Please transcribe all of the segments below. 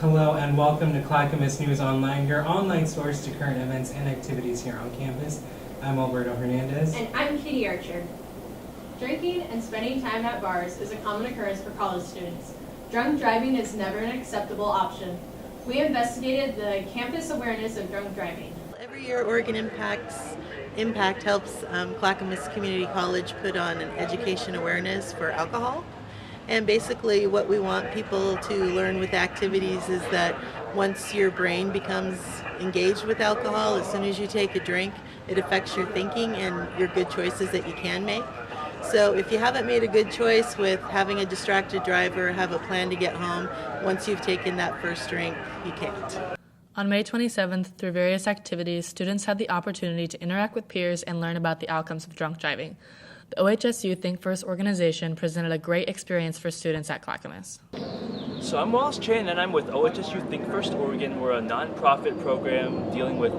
Hello and welcome to Clackamas News Online, your online source to current events and activities here on campus. I'm Alberto Hernandez. And I'm Katie Archer. Drinking and spending time at bars is a common occurrence for college students. Drunk driving is never an acceptable option. We investigated the campus awareness of drunk driving. Every year, Oregon Impact helps Clackamas Community College put on an education awareness for alcohol. And basically what we want people to learn with activities is that once your brain becomes engaged with alcohol, as soon as you take a drink, it affects your thinking and your good choices that you can make. So if you haven't made a good choice with having a distracted driver, have a plan to get home, once you've taken that first drink, you can't. On May 27th, through various activities, students had the opportunity to interact with peers and learn about the outcomes of drunk driving. The OHSU Think First organization presented a great experience for students at Clackamas. So I'm Wallace Chan and I'm with OHSU Think First Oregon. We're a nonprofit program dealing with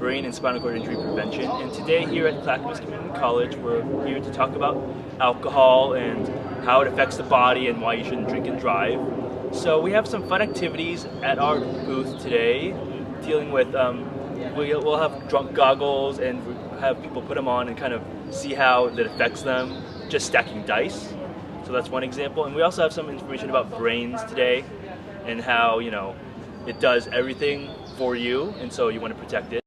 brain and spinal cord injury prevention. And today here at Clackamas Community College, we're here to talk about alcohol and how it affects the body and why you shouldn't drink and drive. So we have some fun activities at our booth today dealing with, we'll have drunk goggles and have people put them on and kind of see how that affects them, just stacking dice. So that's one example. And we also have some information about brains today and how, it does everything for you, and so you want to protect it.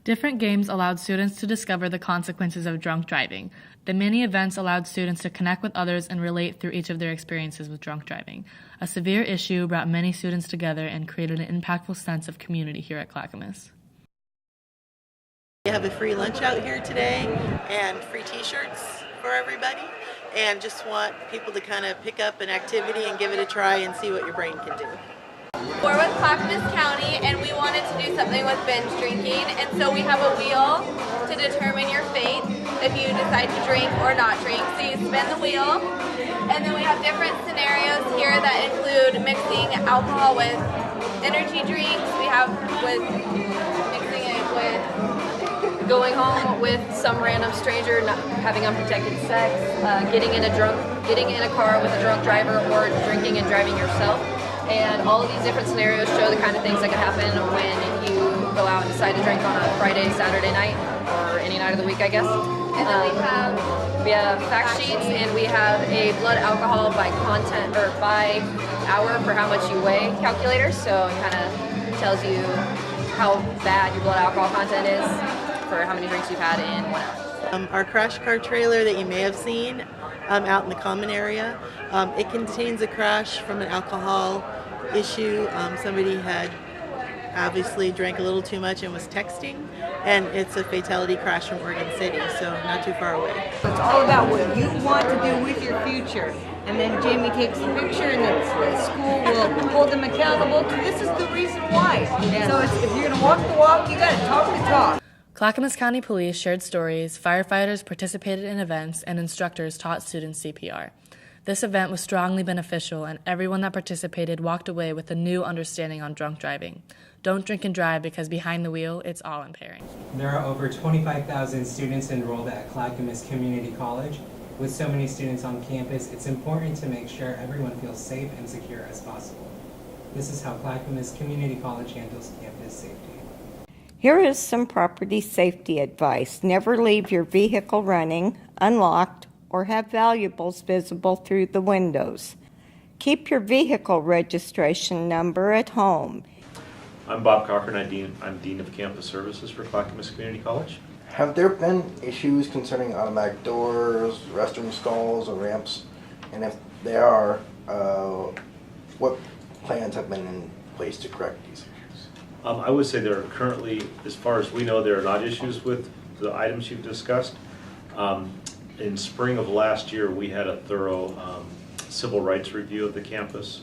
Different games allowed students to discover the consequences of drunk driving. The many events allowed students to connect with others and relate through each of their experiences with drunk driving. A severe issue brought many students together and created an impactful sense of community here at Clackamas. We have a free lunch out here today and free t-shirts for everybody, and just want people to kind of pick up an activity and give it a try and see what your brain can do. We're with Clackamas County and we wanted to do something with binge drinking, and so we have a wheel to determine your fate if you decide to drink or not drink. So you spin the wheel, and then we have different scenarios here that include mixing alcohol with energy drinks. We have with mixing it with going home with some random stranger, not having unprotected sex, getting in a car with a drunk driver, or drinking and driving yourself. And all of these different scenarios show the kind of things that can happen when you go out and decide to drink on a Friday, Saturday night, or any night of the week, I guess. And then we have fact sheets, and we have a blood alcohol by content or by hour for how much you weigh calculator. So it kind of tells you how bad your blood alcohol content is for how many drinks you've had in 1 hour. Our crash car trailer that you may have seen out in the common area, it contains a crash from an alcohol issue. Somebody had obviously drank a little too much and was texting, and it's a fatality crash from Oregon City, so not too far away. It's all about what you want to do with your future. And then Jamie takes the picture, and the school will hold them accountable. This is the reason why. So if you're going to walk the walk, you got to talk the talk. Clackamas County Police shared stories, firefighters participated in events, and instructors taught students CPR. This event was strongly beneficial, and everyone that participated walked away with a new understanding on drunk driving. Don't drink and drive, because behind the wheel, it's all impairing. There are over 25,000 students enrolled at Clackamas Community College. With so many students on campus, it's important to make sure everyone feels safe and secure as possible. This is how Clackamas Community College handles campus safety. Here is some property safety advice. Never leave your vehicle running, unlocked, or have valuables visible through the windows. Keep your vehicle registration number at home. I'm Bob Cochran. I'm Dean of Campus Services for Clackamas Community College. Have there been issues concerning automatic doors, restroom stalls, or ramps? And if there are, what plans have been in place to correct these issues? I would say there are currently, as far as we know, there are not issues with the items you've discussed. In spring of last year, we had a thorough civil rights review of the campus.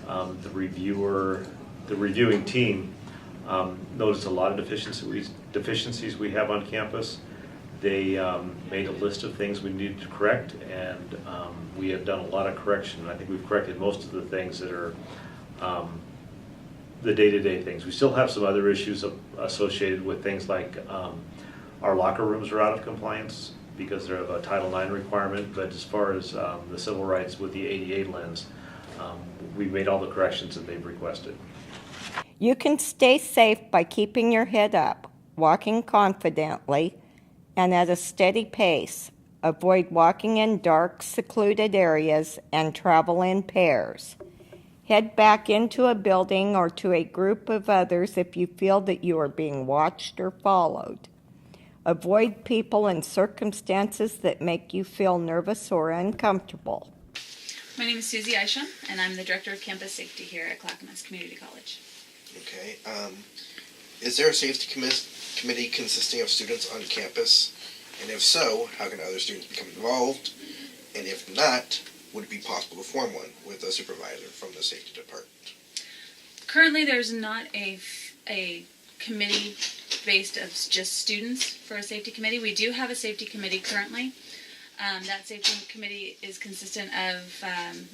The reviewing team noticed a lot of deficiencies we have on campus. They made a list of things we needed to correct, and we have done a lot of correction. I think we've corrected most of the things that are the day-to-day things. We still have some other issues associated with things like our locker rooms are out of compliance because they're of a Title IX requirement, but as far as the civil rights with the ADA lens, we made all the corrections that they've requested. You can stay safe by keeping your head up, walking confidently, and at a steady pace. Avoid walking in dark, secluded areas and travel in pairs. Head back into a building or to a group of others if you feel that you are being watched or followed. Avoid people and circumstances that make you feel nervous or uncomfortable. My name is Susie Isham, and I'm the Director of Campus Safety here at Clackamas Community College. Okay. Is there a safety committee consisting of students on campus? And if so, how can other students become involved? And if not, would it be possible to form one with a supervisor from the safety department? Currently, there's not a committee based of just students for a safety committee. We do have a safety committee currently. That safety committee is consistent of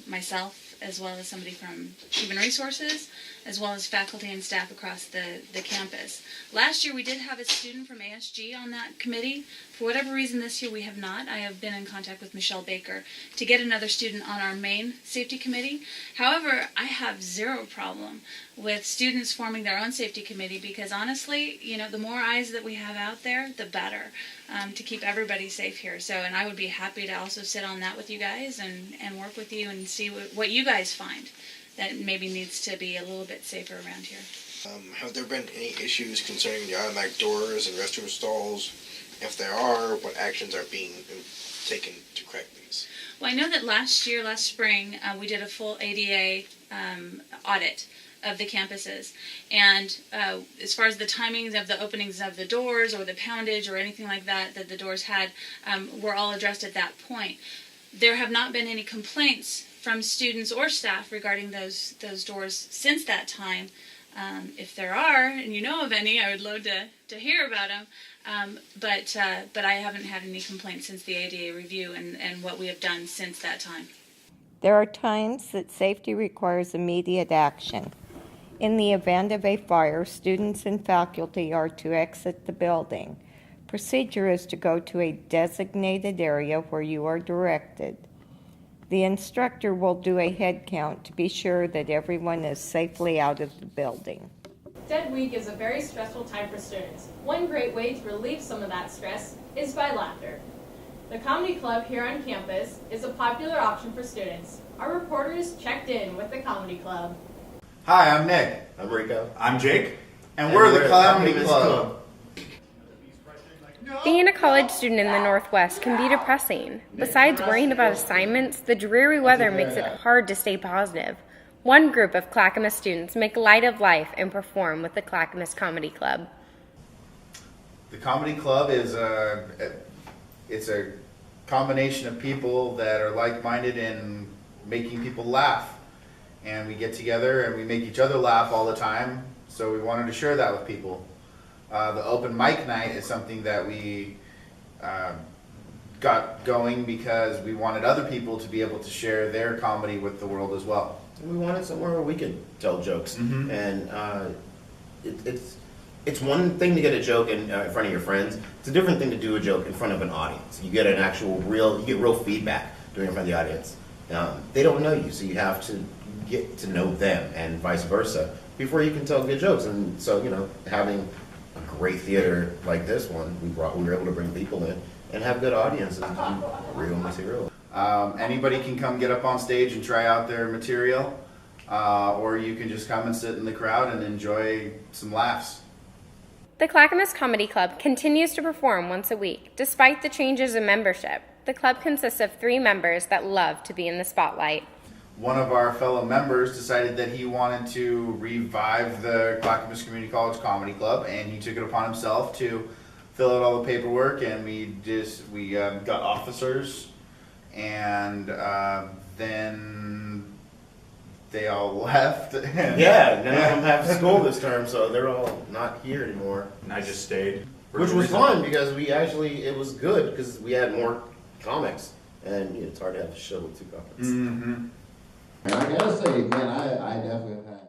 myself, as well as somebody from Human Resources, as well as faculty and staff across the campus. Last year we did have a student from ASG on that committee. For whatever reason this year we have not. I have been in contact with Michelle Baker to get another student on our main safety committee. However, I have zero problem with students forming their own safety committee because honestly, the more eyes that we have out there, the better to keep everybody safe here. So, and I would be happy to also sit on that with you guys and work with you and see what you guys find that maybe needs to be a little bit safer around here. Have there been any issues concerning the automatic doors and restroom stalls? If there are, what actions are being taken to correct these? Well, I know that last spring, we did a full ADA audit of the campuses. And as far as the timings of the openings of the doors or the poundage or anything like that the doors had, were all addressed at that point. There have not been any complaints from students or staff regarding those doors since that time. If there are, and you know of any, I would love to hear about them. But I haven't had any complaints since the ADA review and what we have done since that time. There are times that safety requires immediate action. In the event of a fire, students and faculty are to exit the building. Procedure is to go to a designated area where you are directed. The instructor will do a head count to be sure that everyone is safely out of the building. Dead Week is a very stressful time for students. One great way to relieve some of that stress is by laughter. The Comedy Club here on campus is a popular option for students. Our reporters checked in with the Comedy Club. Hi, I'm Nick. I'm Rico. I'm Jake. And we're the Comedy Club. Being a college student in the Northwest can be depressing. Besides worrying about assignments, the dreary weather makes it hard to stay positive. One group of Clackamas students make light of life and perform with the Clackamas Comedy Club. The Comedy Club is it's a combination of people that are like-minded in making people laugh. And we get together and we make each other laugh all the time, so we wanted to share that with people. The open mic night is something that we got going because we wanted other people to be able to share their comedy with the world as well. We wanted somewhere where we could tell jokes, and it's one thing to get a joke in front of your friends. It's a different thing to do a joke in front of an audience. You get an actual you get real feedback doing it in front of the audience. They don't know you, so you have to get to know them, and vice versa, before you can tell good jokes. And so, having a great theater like this one, we were able to bring people in and have good audiences and do real material. Anybody can come get up on stage and try out their material, or you can just come and sit in the crowd and enjoy some laughs. The Clackamas Comedy Club continues to perform once a week, despite the changes in membership. The club consists of 3 members that love to be in the spotlight. One of our fellow members decided that he wanted to revive the Clackamas Community College Comedy Club, and he took it upon himself to fill out all the paperwork, and we got officers, and then they all left. Yeah, none of them have school this term, so they're all not here anymore. And I just stayed. Which was fun because it was good because we had more comics, and it's hard to have a show with 2 comics. Mm-hmm. And I gotta say, man, I definitely have had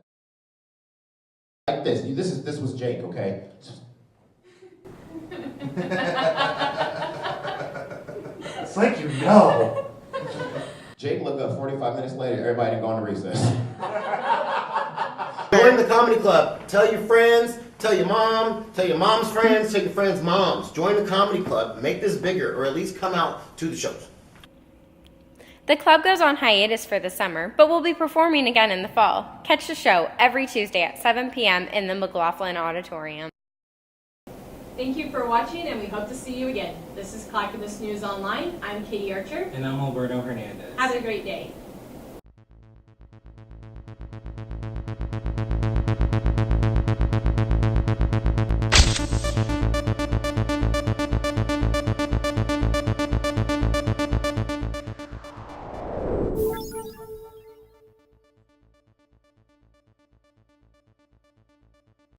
like this. This was Jake, okay? It's like you know. Jake looked up 45 minutes later, everybody had gone to recess. Join the comedy club. Tell your friends, tell your mom, tell your mom's friends, tell your friends' moms. Join the comedy club. Make this bigger, or at least come out to the shows. The club goes on hiatus for the summer, but will be performing again in the fall. Catch the show every Tuesday at 7 p.m. in the McLaughlin Auditorium. Thank you for watching, and we hope to see you again. This is Clackamas News Online. I'm Katie Archer. And I'm Alberto Hernandez. Have a great day.